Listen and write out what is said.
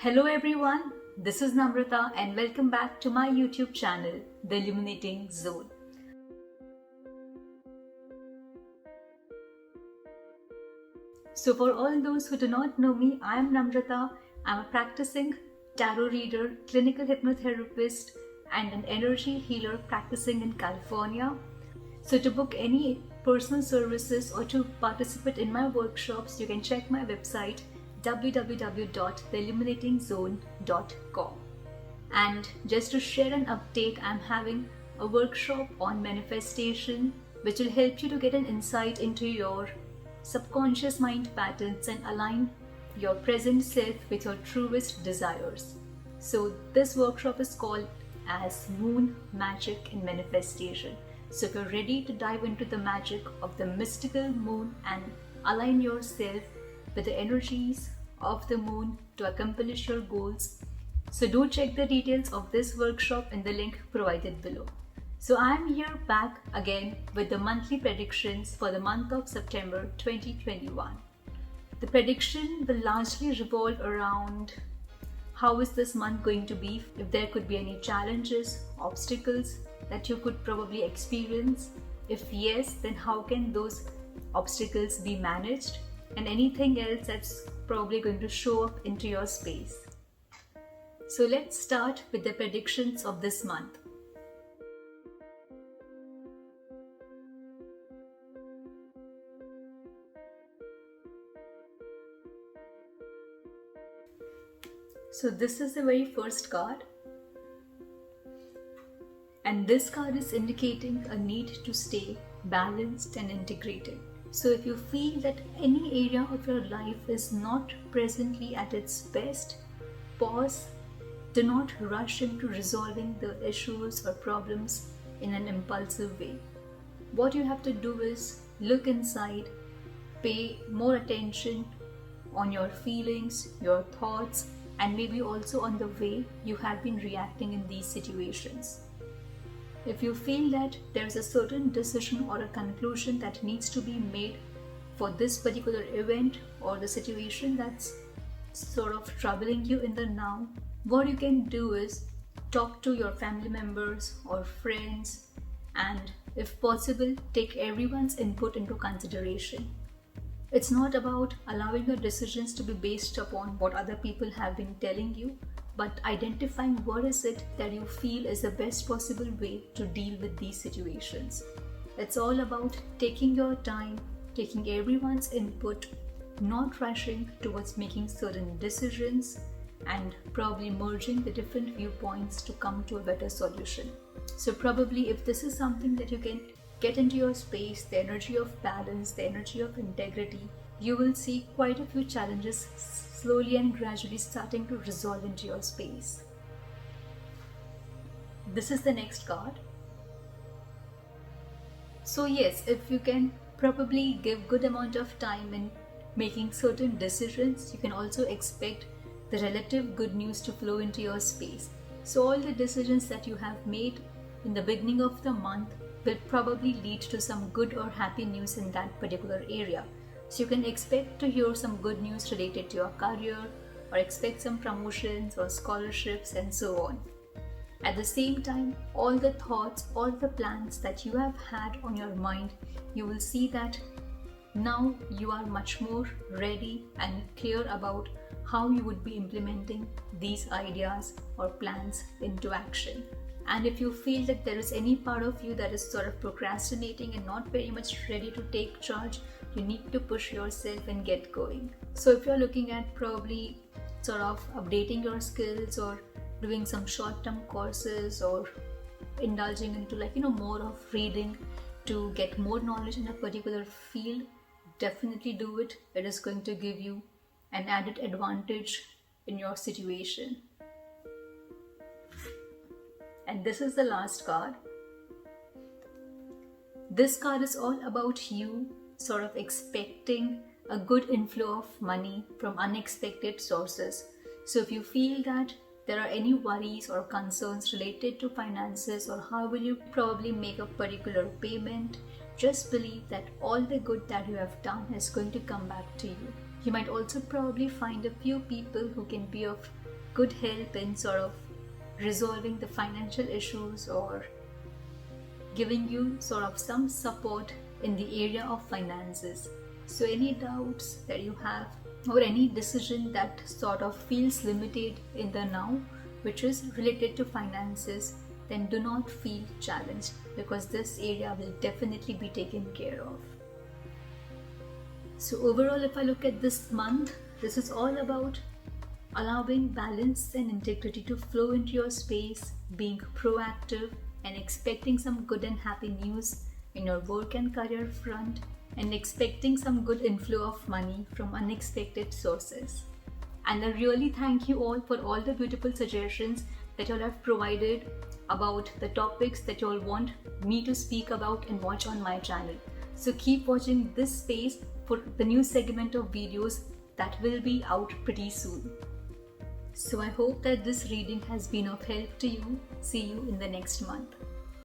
Hello everyone, this is Namrata and welcome back to my YouTube channel, The Illuminating Zone. So for all those who do not know me, I am Namrata. I'm a practicing tarot reader, clinical hypnotherapist and an energy healer practicing in California. So to book any personal services or to participate in my workshops, you can check my website www.theilluminatingzone.com. And just to share an update, I'm having a workshop on manifestation which will help you to get an insight into your subconscious mind patterns and align your present self with your truest desires. So this workshop is called as Moon Magic and Manifestation. So if you're ready to dive into the magic of the mystical moon and align yourself with the energies of the moon to accomplish your goals, so do check the details of this workshop in the link provided below. So I am here back again with the monthly predictions for the month of September 2021. The prediction will largely revolve around how is this month going to be, if there could be any challenges, obstacles that you could probably experience. If yes, then how can those obstacles be managed, and anything else that's probably going to show up into your space. So let's start with the predictions of this month. So this is the very first card, and this card is indicating a need to stay balanced and integrated. So if you feel that any area of your life is not presently at its best, pause. Do not rush into resolving the issues or problems in an impulsive way. What you have to do is look inside, pay more attention on your feelings, your thoughts, and maybe also on the way you have been reacting in these situations. If you feel that there's a certain decision or a conclusion that needs to be made for this particular event or the situation that's sort of troubling you in the now, what you can do is talk to your family members or friends and, if possible, take everyone's input into consideration. It's not about allowing your decisions to be based upon what other people have been telling you, but identifying what is it that you feel is the best possible way to deal with these situations. It's all about taking your time, taking everyone's input, not rushing towards making certain decisions, and probably merging the different viewpoints to come to a better solution. So probably if this is something that you can get into your space, the energy of balance, the energy of integrity, you will see quite a few challenges slowly and gradually starting to resolve into your space. This is the next card. So yes, if you can probably give good amount of time in making certain decisions, you can also expect the relative good news to flow into your space. So all the decisions that you have made in the beginning of the month will probably lead to some good or happy news in that particular area. So you can expect to hear some good news related to your career, or expect some promotions or scholarships and so on. At the same time, all the thoughts, all the plans that you have had on your mind, you will see that now you are much more ready and clear about how you would be implementing these ideas or plans into action. And if you feel that there is any part of you that is sort of procrastinating and not very much ready to take charge, you need to push yourself and get going. So if you're looking at probably sort of updating your skills or doing some short-term courses or indulging into more of reading to get more knowledge in a particular field, definitely do it. It is going to give you an added advantage in your situation. And this is the last card. This card is all about you sort of expecting a good inflow of money from unexpected sources. So if you feel that there are any worries or concerns related to finances or how will you probably make a particular payment, just believe that all the good that you have done is going to come back to you. You might also probably find a few people who can be of good help in sort of resolving the financial issues or giving you sort of some support in the area of finances. So any doubts that you have or any decision that sort of feels limited in the now, which is related to finances, then do not feel challenged, because this area will definitely be taken care of. So overall, if I look at this month, this is all about allowing balance and integrity to flow into your space, being proactive and expecting some good and happy news in your work and career front, and expecting some good inflow of money from unexpected sources. And I really thank you all for all the beautiful suggestions that you all have provided about the topics that you all want me to speak about and watch on my channel. So keep watching this space for the new segment of videos that will be out pretty soon. So I hope that this reading has been of help to you. See you in the next month.